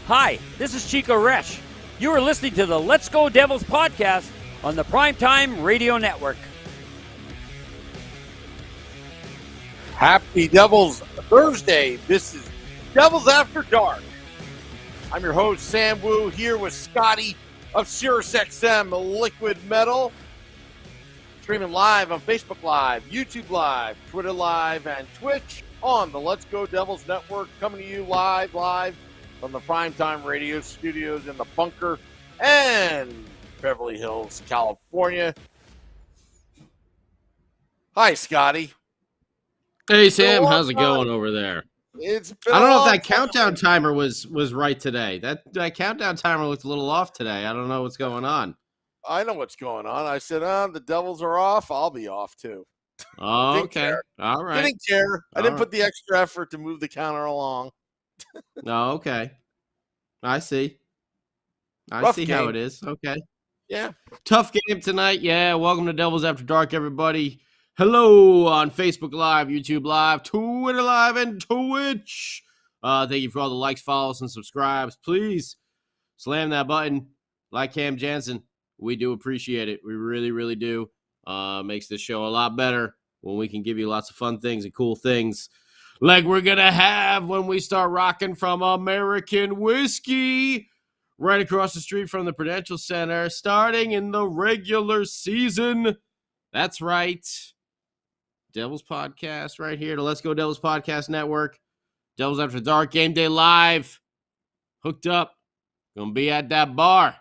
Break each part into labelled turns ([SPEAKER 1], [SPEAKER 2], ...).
[SPEAKER 1] Hi, this is Chico Resch. You are listening to the Let's Go Devils podcast on the Primetime Radio Network.
[SPEAKER 2] Happy Devils Thursday. This is Devils After Dark. I'm your host, Sam Wu, here with Scotty of SiriusXM Liquid Metal. Streaming live on Facebook Live, YouTube Live, Twitter Live, and Twitch on the Let's Go Devils Network. Coming to you live from the Primetime Radio Studios in the Bunker and Beverly Hills, California. Hi, Scotty.
[SPEAKER 3] Hey, Sam. How's it going over there?
[SPEAKER 2] It's been
[SPEAKER 3] I don't know if that countdown timer was right today. That countdown timer looked a little off today. I don't know what's going on.
[SPEAKER 2] I know what's going on. I said, the Devils are off. I'll be off, too.
[SPEAKER 3] Oh, okay.
[SPEAKER 2] Care.
[SPEAKER 3] All right.
[SPEAKER 2] Didn't care. I didn't put the extra effort to move the counter along.
[SPEAKER 3] Oh, okay. I see.
[SPEAKER 2] Rough
[SPEAKER 3] see
[SPEAKER 2] game.
[SPEAKER 3] how it is. Okay.
[SPEAKER 2] Yeah.
[SPEAKER 3] Tough game tonight. Yeah. Welcome to Devils After Dark, everybody. Hello on Facebook Live, YouTube Live, Twitter Live, and Twitch. Thank you for all the likes, follows, and subscribes. Please slam that button. Like Cam Jansen. We do appreciate it. We really, really do. Makes this show a lot better when we can give you lots of fun things and cool things like we're going to have when we start rocking from American Whiskey right across the street from the Prudential Center starting in the regular season. That's right. Devils Podcast right here, the Let's Go Devils Podcast Network. Devils After Dark, Game Day Live. Hooked up. Gonna be at that bar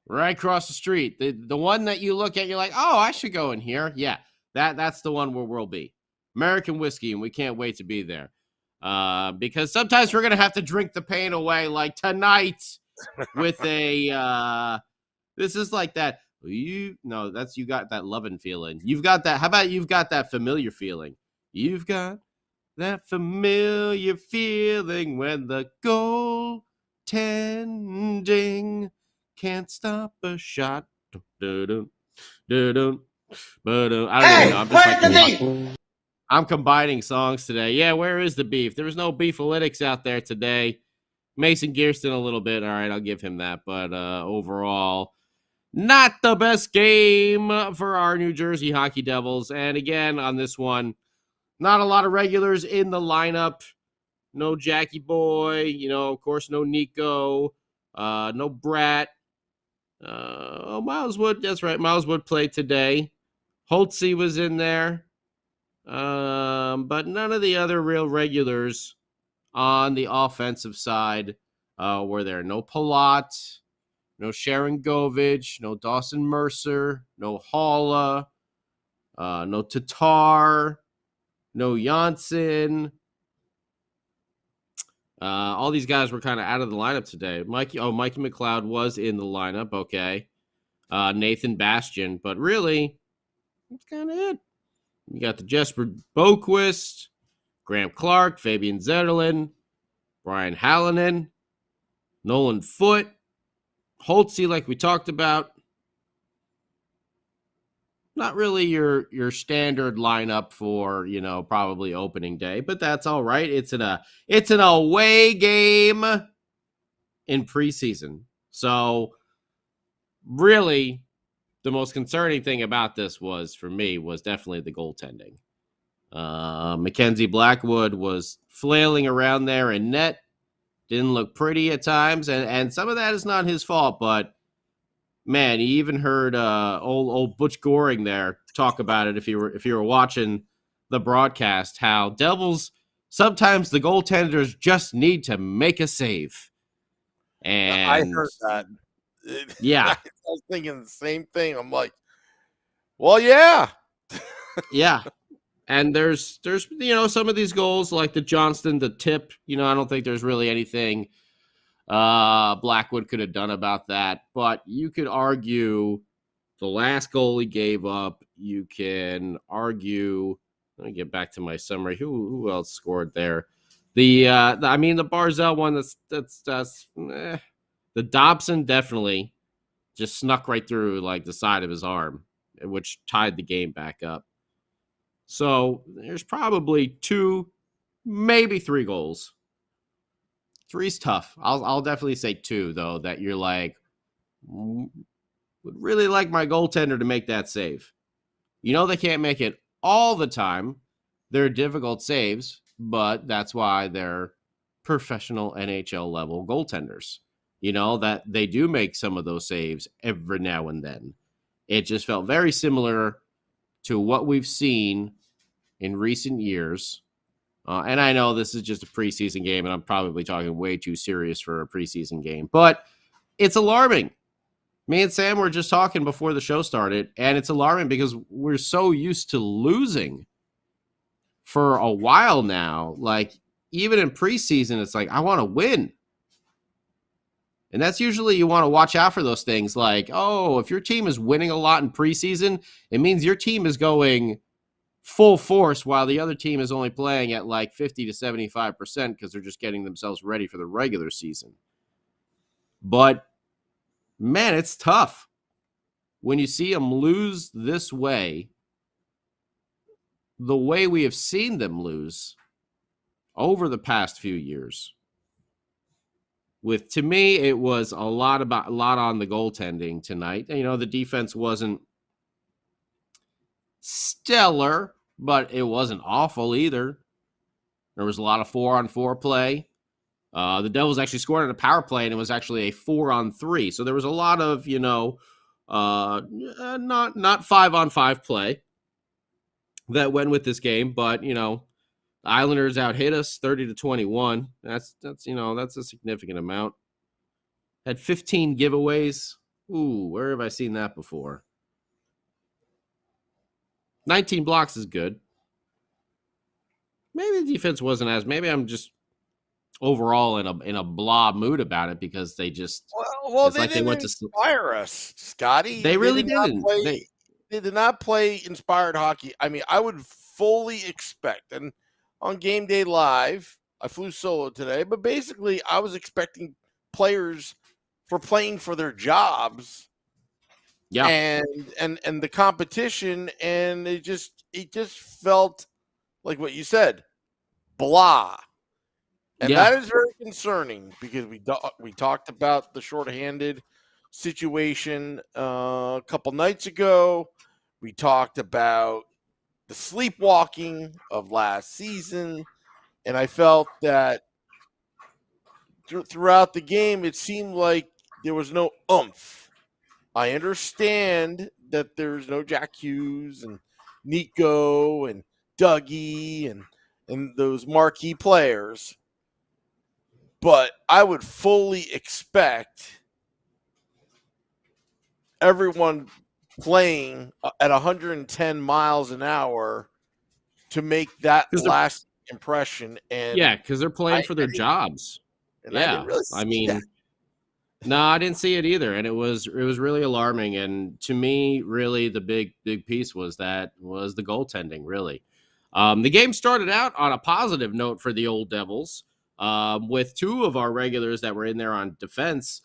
[SPEAKER 3] right across the street. The one that you look at, you're like, oh, I should go in here. Yeah, that's the one where we'll be. American Whiskey, and we can't wait to be there. Because sometimes we're gonna have to drink the pain away, like tonight with a this is like that. You got that loving feeling. You've got that. How about you've got that familiar feeling? You've got that familiar feeling when the goaltending can't stop a shot. I don't even know. I'm combining songs today. Yeah, where is the beef? There was no beefalytics out there today. Mason Gearston a little bit. All right, I'll give him that. But overall, not the best game for our New Jersey Hockey Devils. And again, on this one, not a lot of regulars in the lineup. No Jackie Boy, of course, no Nico, no Brat. Miles Wood, that's right. Miles Wood played today. Holtzy was in there. But none of the other real regulars on the offensive side were there. No Palat. No Sharon Govich, no Dawson Mercer, no Halla, no Tatar, no Janssen. All these guys were kind of out of the lineup today. Mikey McLeod was in the lineup, okay. Nathan Bastian, but really, that's kind of it. You got the Jesper Boquist, Graham Clark, Fabian Zetterlund, Brian Hallinan, Nolan Foote, Holtzy, like we talked about, not really your standard lineup for, probably opening day, but that's all right. It's an away game in preseason. So really the most concerning thing about this was definitely the goaltending. Mackenzie Blackwood was flailing around there in net. Didn't look pretty at times, and some of that is not his fault, but man, you even heard old Butch Goring there talk about it if you were watching the broadcast, how Devils, sometimes the goaltenders just need to make a save. And
[SPEAKER 2] I heard that.
[SPEAKER 3] Yeah.
[SPEAKER 2] I was thinking the same thing. I'm like, well, yeah.
[SPEAKER 3] Yeah. And there's some of these goals like the Johnston, the tip, I don't think there's really anything Blackwood could have done about that. But you could argue the last goal he gave up. You can argue, let me get back to my summary. Who else scored there? The Barzell one, that's the Dobson definitely just snuck right through like the side of his arm, which tied the game back up. So there's probably 2, maybe 3 goals Three's tough. I'll definitely say 2 though. That you're like, would really like my goaltender to make that save. You know they can't make it all the time. They're difficult saves, but that's why they're professional NHL level goaltenders. You know that they do make some of those saves every now and then. It just felt very similar to what we've seen in recent years. And I know this is just a preseason game, and I'm probably talking way too serious for a preseason game, but it's alarming. Me and Sam were just talking before the show started, and it's alarming because we're so used to losing for a while now. Like, even in preseason, it's like, I want to win. And that's usually you want to watch out for those things. Like, oh, if your team is winning a lot in preseason, it means your team is going full force while the other team is only playing at like 50 to 75% because they're just getting themselves ready for the regular season. But, man, it's tough when you see them lose this way, the way we have seen them lose over the past few years. To me, it was a lot on the goaltending tonight. You know, the defense wasn't stellar, but it wasn't awful either. There was a lot of 4-on-4 play. The Devils actually scored on a power play, and it was actually a 4-on-3. So there was a lot of, not 5-on-5 play that went with this game, but the Islanders out hit us 30-21. That's a significant amount. Had 15 giveaways. Ooh, where have I seen that before? 19 blocks is good. Maybe the defense wasn't as. Maybe I'm just overall in a blah mood about it because they just.
[SPEAKER 2] Well, they didn't inspire us, Scotty.
[SPEAKER 3] They really didn't.
[SPEAKER 2] They did not play inspired hockey. I mean, I would fully expect, and on Game Day Live, I flew solo today, but basically I was expecting players for playing for their jobs.
[SPEAKER 3] Yeah.
[SPEAKER 2] And the competition, and it just felt like what you said, blah. And that is very concerning because we talked about the shorthanded situation a couple nights ago. We talked about the sleepwalking of last season, and I felt that throughout the game it seemed like there was no oomph. I understand that there's no Jack Hughes and Nico and Dougie and those marquee players, but I would fully expect everyone playing at 110 miles an hour to make that last impression. And
[SPEAKER 3] because they're playing for their jobs.
[SPEAKER 2] And I didn't really see that.
[SPEAKER 3] No, I didn't see it either, and it was really alarming. And to me, really, the big piece was the goaltending. Really, the game started out on a positive note for the Old Devils, with 2 of our regulars that were in there on defense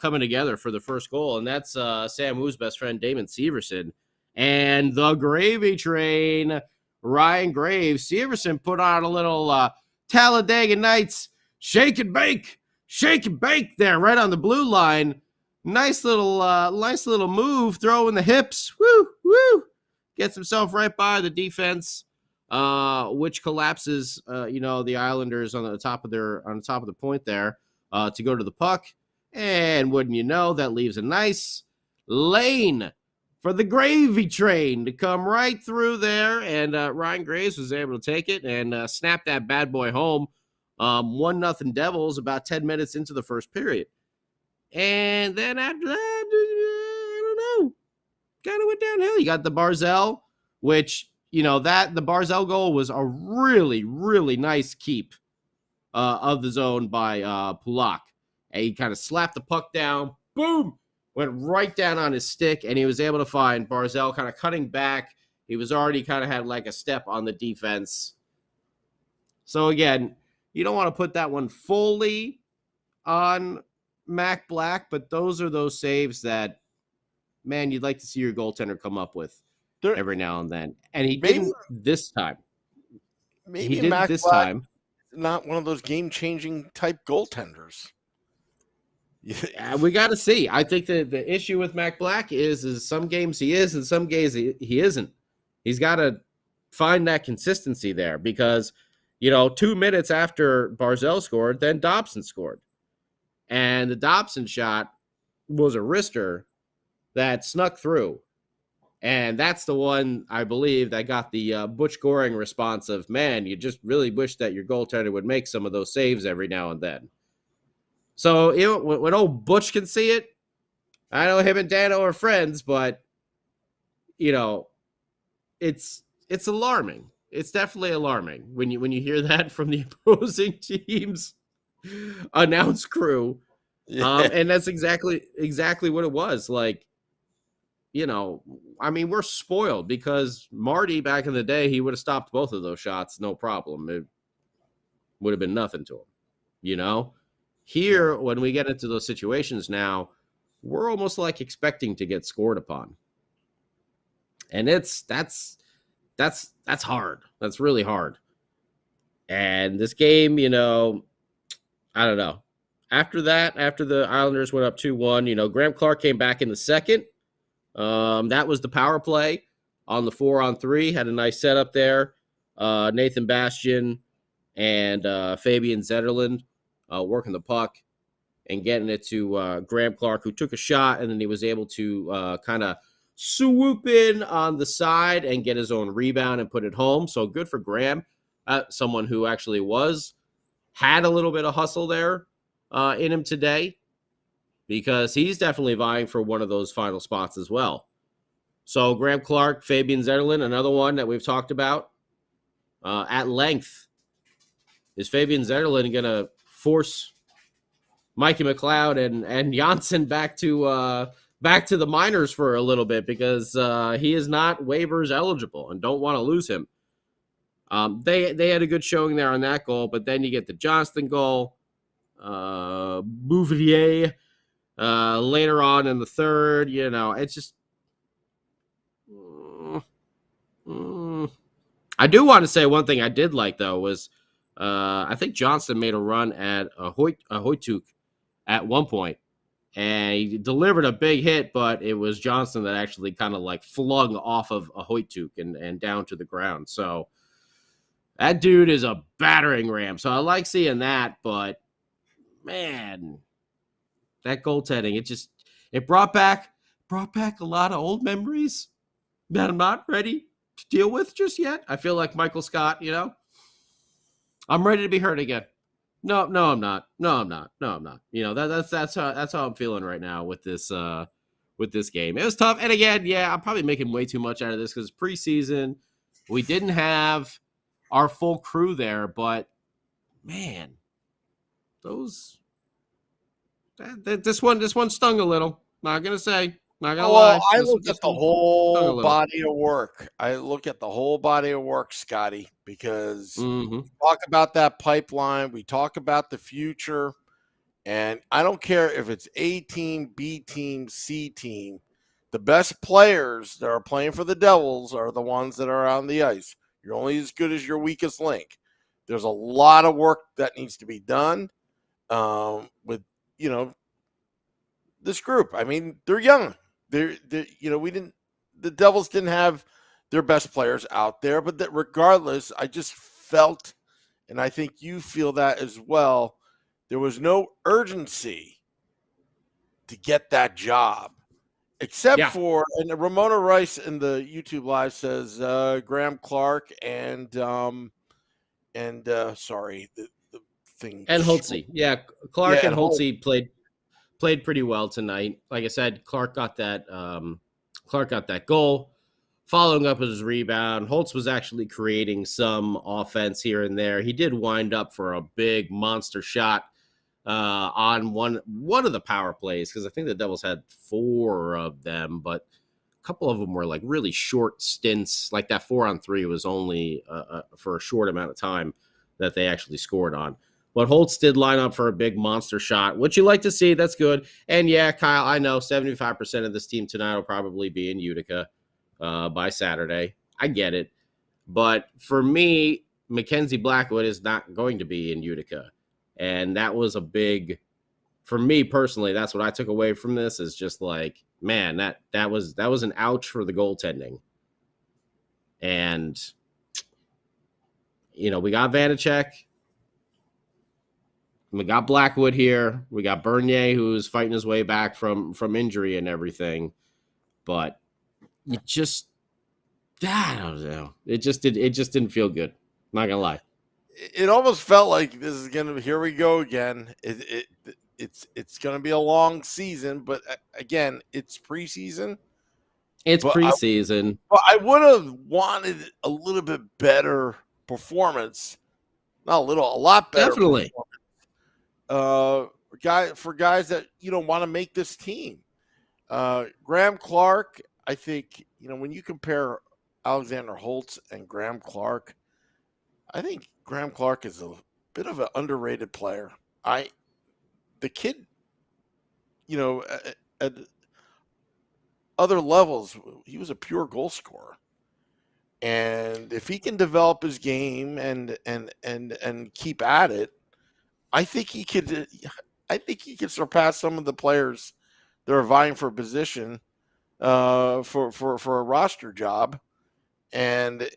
[SPEAKER 3] coming together for the first goal, and that's Sam Wu's best friend Damon Severson and the gravy train Ryan Graves. Severson put on a little Talladega Nights shake and bake there right on the blue line. Nice little move, throwing the hips. Woo! Gets himself right by the defense, which collapses. The Islanders on the top of the point there to go to the puck. And wouldn't you know, that leaves a nice lane for the gravy train to come right through there. And Ryan Graves was able to take it and snap that bad boy home. 1-0 Devils about 10 minutes into the first period. And then after that, I don't know, kind of went downhill. You got the Barzal, which, the Barzal goal was a really, really nice keep of the zone by Pulak. And he kind of slapped the puck down, boom, went right down on his stick, and he was able to find Barzal kind of cutting back. He was already kind of had like a step on the defense. So again, you don't want to put that one fully on Mac Black, but those are those saves that, man, you'd like to see your goaltender come up with every now and then. And he didn't this time.
[SPEAKER 2] Maybe Mac Black not one of those game-changing type goaltenders.
[SPEAKER 3] We got to see. I think the issue with Mac Black is some games he is and some games he isn't. He's got to find that consistency there because, 2 minutes after Barzell scored, then Dobson scored. And the Dobson shot was a wrister that snuck through. And that's the one, I believe, that got the Butch Goring response of, man, you just really wish that your goaltender would make some of those saves every now and then. So when old Butch can see it, I know him and Dano are friends, but, it's alarming. It's definitely alarming when you hear that from the opposing team's announce crew.
[SPEAKER 2] Yeah.
[SPEAKER 3] And that's exactly what it was. Like, we're spoiled because Marty back in the day, he would have stopped both of those shots, no problem. It would have been nothing to him, Here, when we get into those situations now, we're almost like expecting to get scored upon. And that's hard. That's really hard. And this game, I don't know. After the Islanders went up 2-1, Graham Clark came back in the second. That was the power play on the 4-on-3. Had a nice setup there. Nathan Bastian and Fabian Zetterlund working the puck and getting it to Graham Clark, who took a shot, and then he was able to kind of swoop in on the side and get his own rebound and put it home. So good for Graham, someone who actually had a little bit of hustle there in him today, because he's definitely vying for one of those final spots as well. So Graham Clark, Fabian Zetterlund, another one that we've talked about at length. Is Fabian Zetterlund going to force Mikey McLeod and Janssen back to the minors for a little bit, because he is not waivers eligible and don't want to lose him. They had a good showing there on that goal, but then you get the Johnston goal, Bouvier later on in the third. It's just I do want to say one thing I did like, though, was I think Johnston made a run at a Hoytuk at one point, and he delivered a big hit, but it was Johnston that actually kind of like flung off of a Hoytuk and down to the ground. So that dude is a battering ram. So I like seeing that, but man, that goaltending, it brought back a lot of old memories that I'm not ready to deal with just yet. I feel like Michael Scott, I'm ready to be hurt again. No, I'm not. That's how I'm feeling right now with this game. It was tough. And again, yeah, I'm probably making way too much out of this because preseason, we didn't have our full crew there, but man, this one stung a little. Not gonna lie.
[SPEAKER 2] I look at the whole body of work. Scotty, because we talk about that pipeline. We talk about the future. And I don't care if it's A team, B team, C team. The best players that are playing for the Devils are the ones that are on the ice. You're only as good as your weakest link. There's a lot of work that needs to be done with, this group. I mean, they're young. The Devils didn't have their best players out there, but that regardless, I just felt, and I think you feel that as well, there was no urgency to get that job, except for, and Ramona Rice in the YouTube live says Graham Clark and the thing.
[SPEAKER 3] And Holtzy. Yeah, Clark and Holtzy played pretty well tonight. Like I said, Clark got that goal, following up his rebound. Holtz was actually creating some offense here and there. He did wind up for a big monster shot on one of the power plays, because I think the Devils had 4 of them, but a couple of them were like really short stints. Like that 4-on-3 was only for a short amount of time that they actually scored on. But Holtz did line up for a big monster shot, which you like to see. That's good. And yeah, Kyle, I know 75% of this team tonight will probably be in Utica by Saturday. I get it. But for me, Mackenzie Blackwood is not going to be in Utica. And that was a big, for me personally, that's what I took away from this, is just like, man, that was an ouch for the goaltending. And, we got Vanacek. We got Blackwood here. We got Bernier, who's fighting his way back from injury and everything. But I don't know. It just didn't feel good. Not gonna lie.
[SPEAKER 2] It almost felt like this is gonna. Here we go again. It's gonna be a long season, but again, it's preseason.
[SPEAKER 3] It's preseason.
[SPEAKER 2] I would have wanted a little bit better performance. Not a little, a lot better.
[SPEAKER 3] Definitely.
[SPEAKER 2] For guys that want to make this team. Graham Clark, I think when you compare Alexander Holtz and Graham Clark, I think Graham Clark is a bit of an underrated player. The kid, at other levels, he was a pure goal scorer. And if he can develop his game and keep at it, I think he could surpass some of the players that are vying for a position for a roster job. And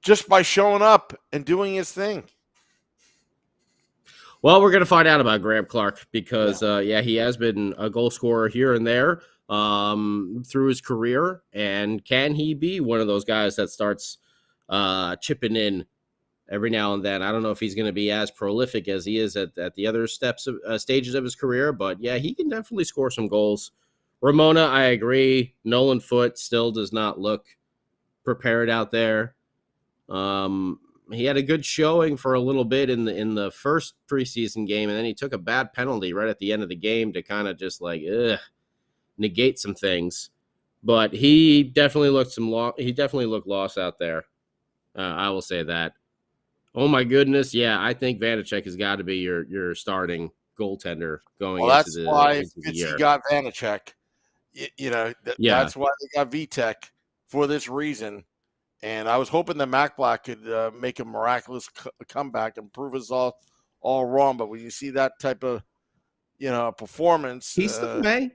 [SPEAKER 2] just by showing up and doing his thing.
[SPEAKER 3] Well, we're going to find out about Graham Clark because, he has been a goal scorer here and there through his career. And can he be one of those guys that starts chipping in every now and then? I don't know if he's going to be as prolific as he is at the other stages of his career. But, he can definitely score some goals. Ramona, I agree. Nolan Foote still does not look prepared out there. He had a good showing for a little bit in the first preseason game, and then he took a bad penalty right at the end of the game to kind of just negate some things. But he definitely looked lost out there. I will say that. Oh my goodness, I think Vanacek has got to be your starting goaltender going into the year. Well, that's why
[SPEAKER 2] Fitzy got Vanacek. That's why they got Vitek for this reason. And I was hoping that Mac Black could make a miraculous comeback and prove us all wrong. But when you see that type of, performance,
[SPEAKER 3] he still may.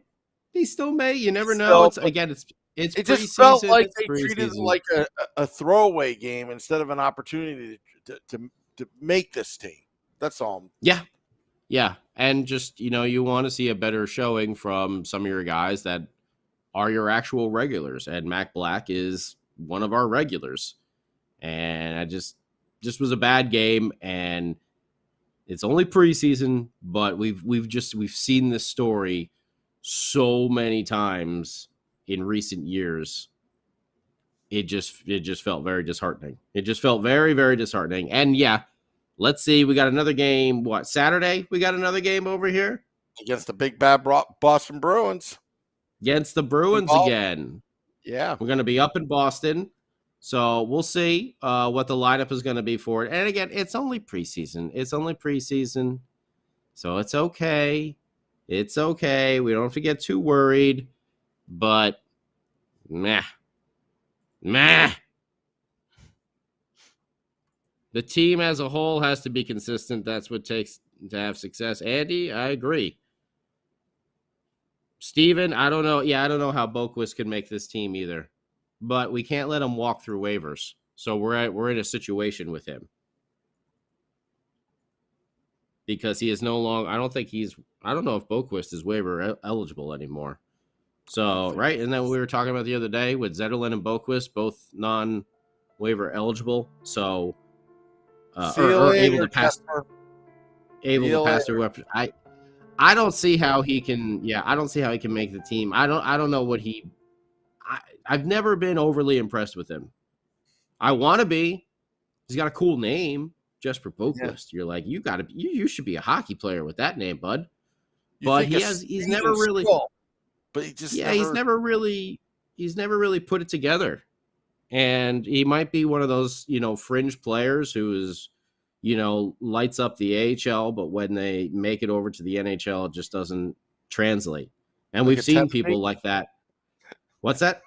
[SPEAKER 3] He still may. You never know. It
[SPEAKER 2] just felt like they treated it like a throwaway game instead of an opportunity to make this team. That's all.
[SPEAKER 3] Yeah. And just, you want to see a better showing from some of your guys that are your actual regulars. And Mac Black is one of our regulars. And I just was a bad game, and it's only preseason, but we've seen this story so many times in recent years. It just felt very disheartening. It just felt very, very disheartening. And let's see, we got another game. What, Saturday? We got another game over here
[SPEAKER 2] against the big bad Boston Bruins.
[SPEAKER 3] Against the Bruins again.
[SPEAKER 2] Yeah.
[SPEAKER 3] We're going to be up in Boston. So we'll see what the lineup is going to be for it. And again, it's only preseason. So it's okay. It's okay. We don't have to get too worried. But meh. The team as a whole has to be consistent. That's what it takes to have success. Andy, I agree. Steven, I don't know. I don't know how Boquist can make this team either. But we can't let him walk through waivers. So we're in a situation with him. Because he is no longer, I don't know if Boquist is waiver eligible anymore. So, right? And then we were talking about the other day with Zetterlund and Boquist, both non-waiver eligible. So, able to pass through weapons. I don't see how he can. I don't see how he can make the team. I don't know what he. I've never been overly impressed with him. I want to be. He's got a cool name, Jesper Boquist. You're like, you should be a hockey player with that name, bud. But he's never really.
[SPEAKER 2] But he just
[SPEAKER 3] he's never really put it together. And he might be one of those, fringe players who is, lights up the AHL, but when they make it over to the NHL, it just doesn't translate. And we've seen people like that. What's that?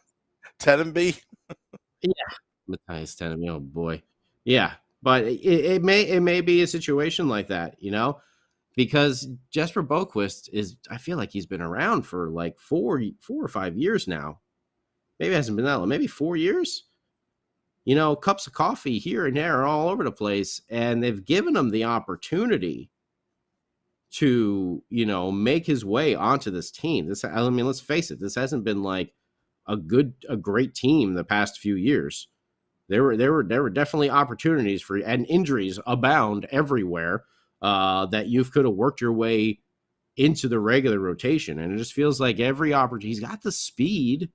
[SPEAKER 2] Tenenby?
[SPEAKER 3] Matthias Stenham, oh boy, yeah, but it may be a situation like that, because Jesper Boquist is. I feel like he's been around for like 4 or 5 years now. Maybe it hasn't been that long. Maybe 4 years. Cups of coffee here and there all over the place, and they've given him the opportunity to, make his way onto this team. I mean, let's face it, this hasn't been like a great team the past few years. There were definitely opportunities for, and injuries abound everywhere, that you could have worked your way into the regular rotation. And it just feels like every opportunity, he's got the speed.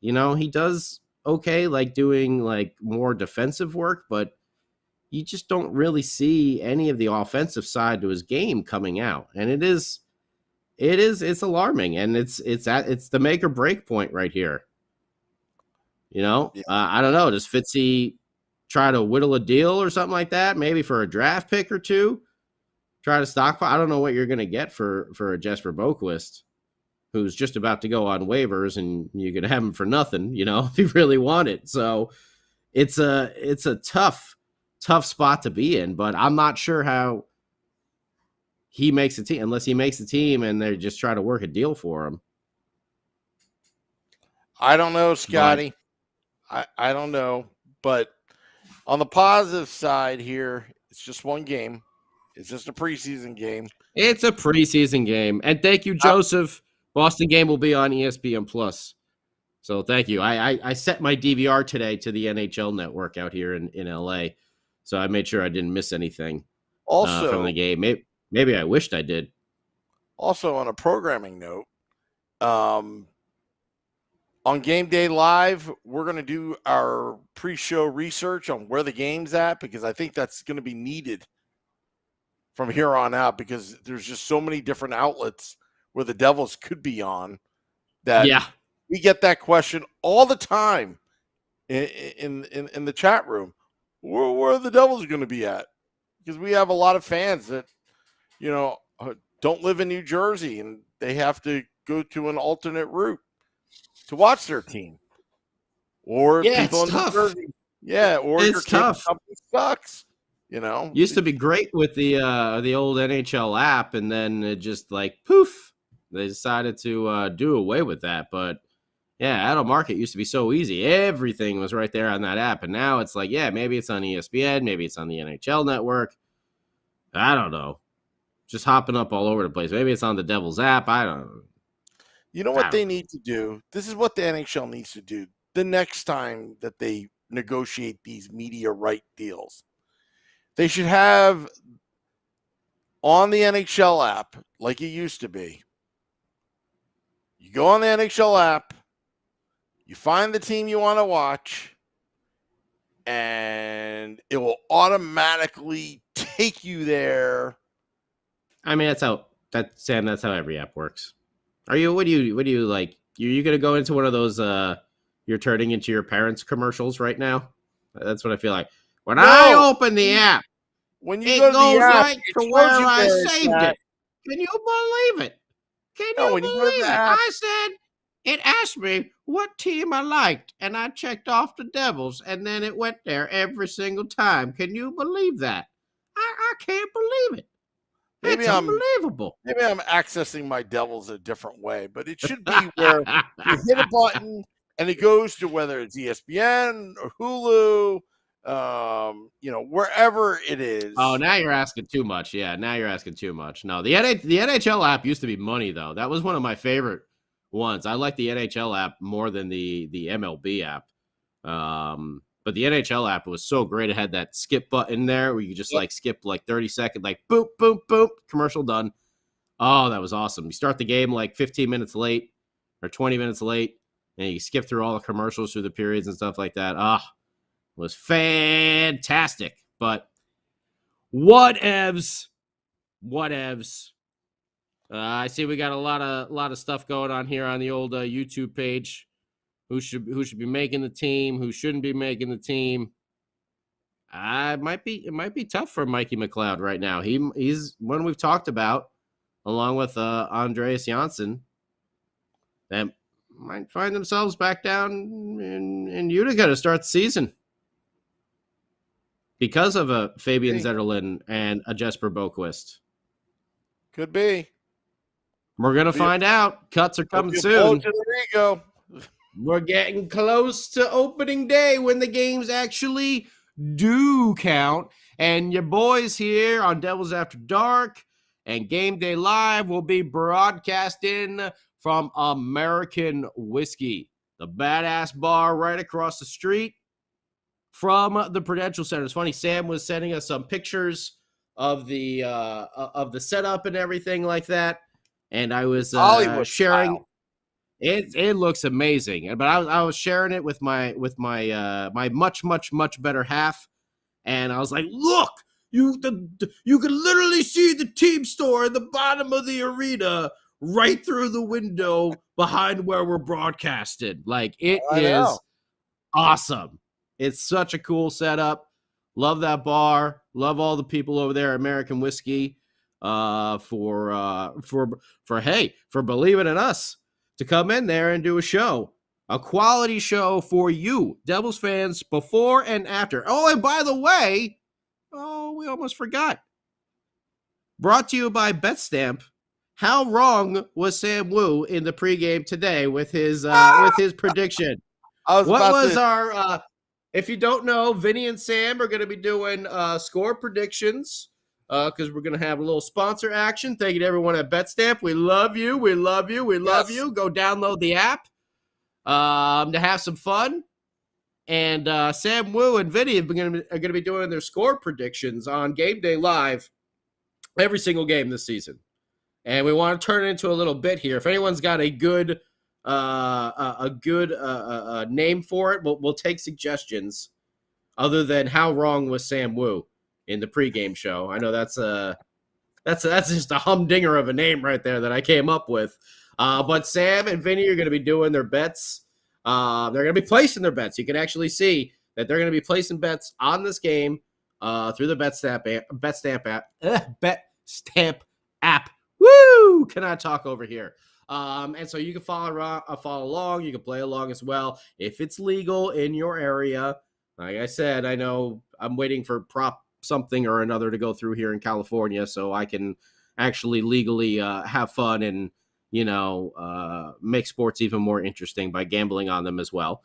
[SPEAKER 3] He does okay, like doing like more defensive work, but you just don't really see any of the offensive side to his game coming out. And it's alarming. And it's the make or break point right here.
[SPEAKER 2] Yeah.
[SPEAKER 3] I don't know. Does Fitzy try to whittle a deal or something like that? Maybe for a draft pick or two, try to stockpile. I don't know what you're going to get for a Jesper Boquist, who's just about to go on waivers, and you could have him for nothing, if you really want it. So it's a tough spot to be in, but I'm not sure how he makes a team, unless he makes a team and they just try to work a deal for him.
[SPEAKER 2] I don't know, Scotty. I don't know, but on the positive side here, it's just one game. It's just a preseason game.
[SPEAKER 3] It's a preseason game. And thank you, Joseph. Boston game will be on ESPN Plus. So thank you. I set my DVR today to the NHL network out here in LA. So I made sure I didn't miss anything from the game. Maybe I wished I did.
[SPEAKER 2] Also, on a programming note, on Game Day Live, we're going to do our pre-show research on where the game's at, because I think that's going to be needed from here on out, because there's just so many different outlets where the Devils could be on that.
[SPEAKER 3] Yeah.
[SPEAKER 2] We get that question all the time in the chat room. Where are the Devils going to be at? Because we have a lot of fans that, don't live in New Jersey, and they have to go to an alternate route to watch their team. Or people in New Jersey. Yeah, or
[SPEAKER 3] it's
[SPEAKER 2] your
[SPEAKER 3] tough.
[SPEAKER 2] Company sucks.
[SPEAKER 3] Used to be great with the old NHL app, and then it just like poof, they decided to do away with that. But yeah, Adult Market used to be so easy. Everything was right there on that app, and now it's like, yeah, maybe it's on ESPN, maybe it's on the NHL network. I don't know. Just hopping up all over the place. Maybe it's on the Devils app. I don't know.
[SPEAKER 2] You know what they need to do? This is what the NHL needs to do the next time that they negotiate these media right deals. They should have on the NHL app, like it used to be. You go on the NHL app, you find the team you want to watch, and it will automatically take you there.
[SPEAKER 3] I mean, that's how every app works. What do you like? You going to go into one of those you're turning into your parents' commercials right now? That's what I feel like. When I open the app,
[SPEAKER 2] when you
[SPEAKER 3] it
[SPEAKER 2] go to the app,
[SPEAKER 3] right to where I saved it. Can you believe it? Can you believe it? I said, it asked me what team I liked, and I checked off the Devils, and then it went there every single time. Can you believe that? I can't believe it. It's unbelievable.
[SPEAKER 2] Maybe I'm accessing my Devils a different way, but it should be where you hit a button and it goes to whether it's ESPN or Hulu, wherever it is.
[SPEAKER 3] Oh, now you're asking too much. Yeah, now you're asking too much. No, the NHL app used to be money, though. That was one of my favorite ones. I like the NHL app more than the MLB app. But the NHL app was so great. It had that skip button there where you just like skip like 30 seconds, like boop, boop, boop, commercial done. Oh, that was awesome. You start the game like 15 minutes late or 20 minutes late, and you skip through all the commercials through the periods and stuff like that. It was fantastic. But whatevs. I see we got a lot of stuff going on here on the old YouTube page. Who should be making the team? Who shouldn't be making the team? It might be tough for Mikey McLeod right now. He's one we've talked about, along with Andreas Janssen. And might find themselves back down in Utica to start the season because of a Fabian Zetterlund and a Jesper Boquist.
[SPEAKER 2] Could be.
[SPEAKER 3] We're going to find out. Cuts are coming soon.
[SPEAKER 2] There you go.
[SPEAKER 3] We're getting close to opening day when the games actually do count. And your boys here on Devils After Dark and Game Day Live will be broadcasting from American Whiskey, the badass bar right across the street from the Prudential Center. It's funny, Sam was sending us some pictures of the setup and everything like that, and I was sharing.
[SPEAKER 2] Style.
[SPEAKER 3] It looks amazing, but I was sharing it with my much better half, and I was like, look, you can literally see the team store at the bottom of the arena right through the window behind where we're broadcasted. Like, it is awesome. It's such a cool setup. Love that bar. Love all the people over there at American Whiskey for believing in us to come in there and do a show, a quality show for you, Devils fans, before and after. Oh, and by the way, we almost forgot. Brought to you by BetStamp. How wrong was Sam Wu in the pregame today with his prediction? If you don't know, Vinny and Sam are going to be doing score predictions because we're going to have a little sponsor action. Thank you to everyone at BetStamp. We love you. We love you. We love you. Go download the app to have some fun. And Sam Wu and Vinny are going to be doing their score predictions on Game Day Live every single game this season. And we want to turn it into a little bit here. If anyone's got a good name for it, we'll take suggestions. Other than how wrong was Sam Wu in the pregame show? I know that's just a humdinger of a name right there that I came up with. But Sam and Vinny are going to be doing their bets. They're going to be placing their bets. You can actually see that they're going to be placing bets on this game through the BetStamp app. Woo! Can I talk over here? And so you can follow along. You can play along as well if it's legal in your area. Like I said, I know I'm waiting for prop something or another to go through here in California so I can actually legally have fun and, make sports even more interesting by gambling on them as well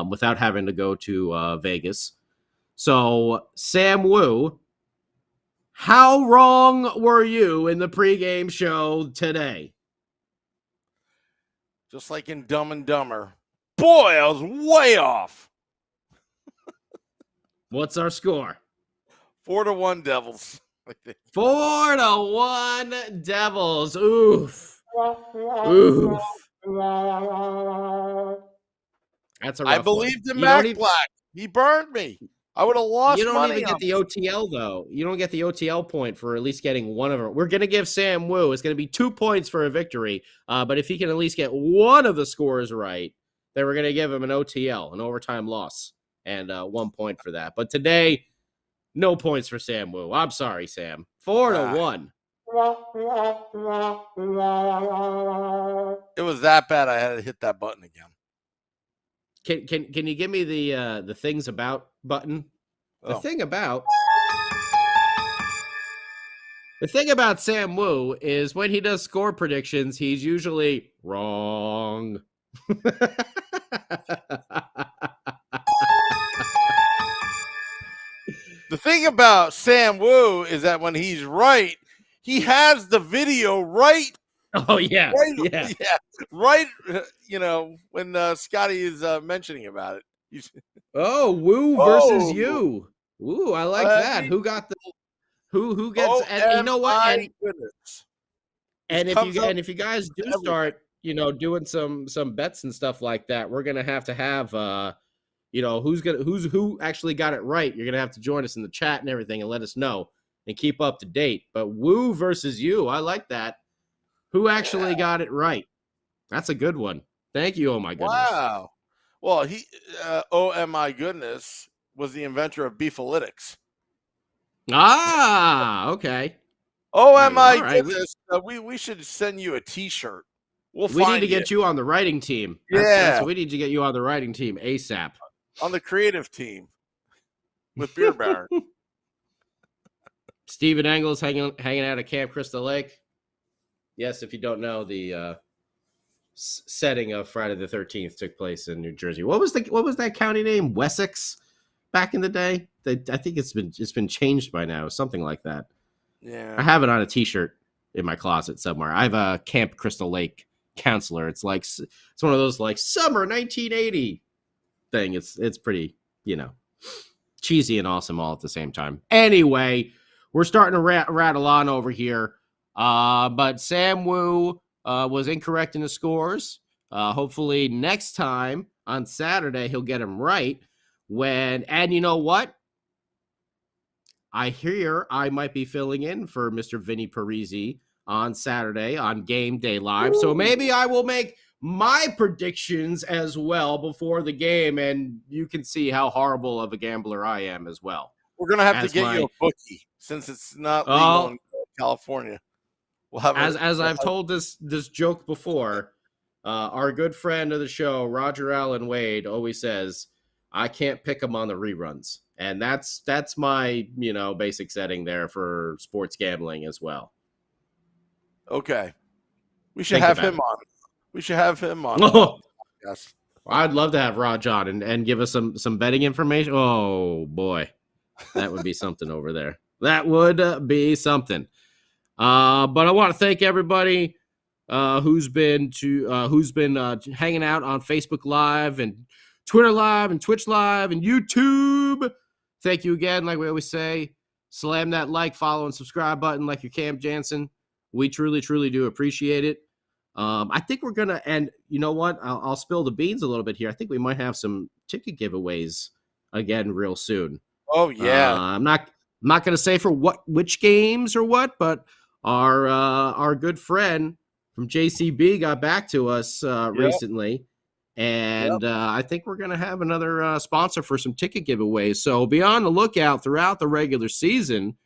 [SPEAKER 3] without having to go to Vegas. So, Sam Wu, how wrong were you in the pregame show today?
[SPEAKER 2] Just like in Dumb and Dumber. Boy, I was way off.
[SPEAKER 3] What's our score?
[SPEAKER 2] 4-1 Devils.
[SPEAKER 3] 4-1 Devils. Oof. Oof. That's a rough
[SPEAKER 2] I believed
[SPEAKER 3] one.
[SPEAKER 2] in Mac Black. He burned me. I would have lost money.
[SPEAKER 3] You don't even get the OTL, though. You don't get the OTL point for at least getting one of them. We're going to give Sam Wu. It's going to be 2 points for a victory. But if he can at least get one of the scores right, then we're going to give him an OTL, an overtime loss, and 1 point for that. But today, no points for Sam Wu. I'm sorry, Sam. 4-1.
[SPEAKER 2] It was that bad. I had to hit that button again.
[SPEAKER 3] Can you give me the things about button? The thing about Sam Wu is when he does score predictions, he's usually wrong.
[SPEAKER 2] The thing about Sam Wu is that when he's right, he has the video right.
[SPEAKER 3] Oh, yeah.
[SPEAKER 2] Right. When Scotty is mentioning about it.
[SPEAKER 3] Wu versus you. Ooh, I like that. Who got the who gets and you know what? And if you guys do start, doing some bets and stuff like that, we're gonna have who actually got it right. You're gonna have to join us in the chat and everything and let us know and keep up to date. But Wu versus you, I like that. Who actually got it right? That's a good one. Thank you. Oh my goodness.
[SPEAKER 2] Wow. Well, he, oh my goodness, was the inventor of beefalytics.
[SPEAKER 3] Ah, okay.
[SPEAKER 2] Oh my goodness. We should send you a T-shirt. We
[SPEAKER 3] need to get you on the writing team. We need to get you on the writing team ASAP.
[SPEAKER 2] On the creative team with Beer Baron.
[SPEAKER 3] Steven Engels hanging out at Camp Crystal Lake. Yes, if you don't know, the setting of Friday the 13th took place in New Jersey. What was that county name? Wessex back in the day? I think it's been changed by now, something like that.
[SPEAKER 2] Yeah.
[SPEAKER 3] I have it on a t-shirt in my closet somewhere. I have a Camp Crystal Lake counselor. It's one of those like summer 1980 thing. It's pretty, cheesy and awesome all at the same time. Anyway, we're starting to rattle on over here. But Sam Wu was incorrect in the scores. Hopefully next time on Saturday he'll get them right. And you know what? I hear I might be filling in for Mr. Vinny Parisi on Saturday on Game Day Live. So maybe I will make my predictions as well before the game, and you can see how horrible of a gambler I am as well.
[SPEAKER 2] We're going to have to get you a bookie since it's not legal in California. We'll have
[SPEAKER 3] as I've told this joke before, our good friend of the show, Roger Allen Wade, always says, I can't pick them on the reruns. And that's my, basic setting there for sports gambling as well.
[SPEAKER 2] Okay. We should have him on. We should have him on. Yes.
[SPEAKER 3] I'd love to have Raj on and give us some betting information. Oh, boy. That would be something over there. That would be something. But I want to thank everybody who's been hanging out on Facebook Live and Twitter Live and Twitch Live and YouTube. Thank you again. Like we always say, slam that like, follow, and subscribe button like your Cam Jansen. We truly, truly do appreciate it. I think we're gonna, and you know what? I'll spill the beans a little bit here. I think we might have some ticket giveaways again real soon.
[SPEAKER 2] Oh yeah.
[SPEAKER 3] I'm not gonna say for which games or what, but our good friend from JCB got back to us recently. And I think we're going to have another sponsor for some ticket giveaways. So be on the lookout throughout the regular season.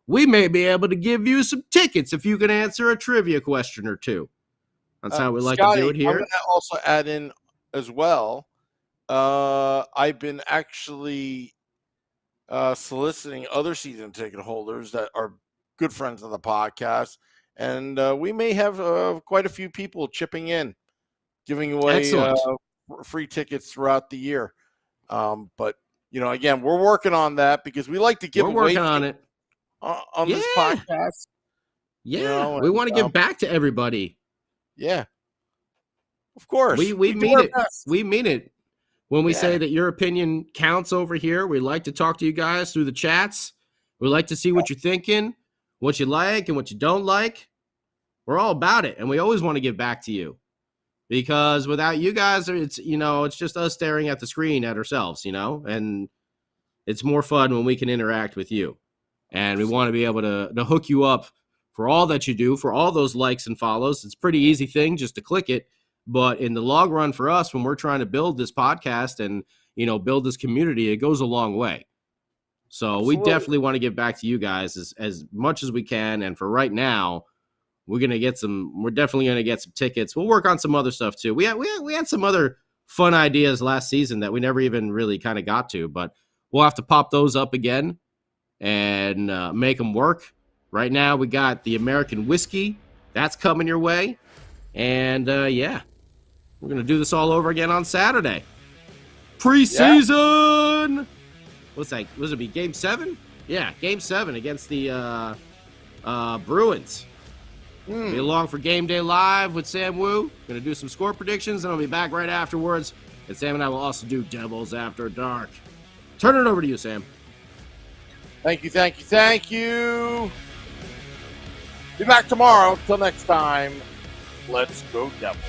[SPEAKER 3] We may be able to give you some tickets if you can answer a trivia question or two. That's how we like
[SPEAKER 2] Scotty,
[SPEAKER 3] to do it here.
[SPEAKER 2] I'm going to also add in as well. I've been actually soliciting other season ticket holders that are good friends of the podcast. And we may have quite a few people chipping in, giving away free tickets throughout the year. But, again, we're working on that because we like to give away.
[SPEAKER 3] We're working on it.
[SPEAKER 2] On this podcast.
[SPEAKER 3] Yeah, we want to give back to everybody.
[SPEAKER 2] Yeah. Of course.
[SPEAKER 3] We mean it. We mean it. When we say that your opinion counts over here, we like to talk to you guys through the chats. We like to see what you're thinking, what you like and what you don't like. We're all about it, and we always want to give back to you. Because without you guys, it's just us staring at the screen at ourselves, and it's more fun when we can interact with you. And we want to be able to hook you up for all that you do, for all those likes and follows. It's a pretty easy thing just to click it. But in the long run for us, when we're trying to build this podcast and, build this community, it goes a long way. So we definitely want to give back to you guys as much as we can. And for right now, we're definitely going to get some tickets. We'll work on some other stuff too. We had some other fun ideas last season that we never even really kind of got to, but we'll have to pop those up again and make them work. Right now we got the American whiskey that's coming your way. And we're going to do this all over again on Saturday. Preseason. Yeah. What's that? Was it be Game 7? Yeah, Game 7 against the Bruins. Be along for Game Day Live with Sam Wu. Going to do some score predictions, and I'll be back right afterwards. And Sam and I will also do Devils After Dark. Turn it over to you, Sam.
[SPEAKER 2] Thank you. Be back tomorrow. Till next time, let's go Devils.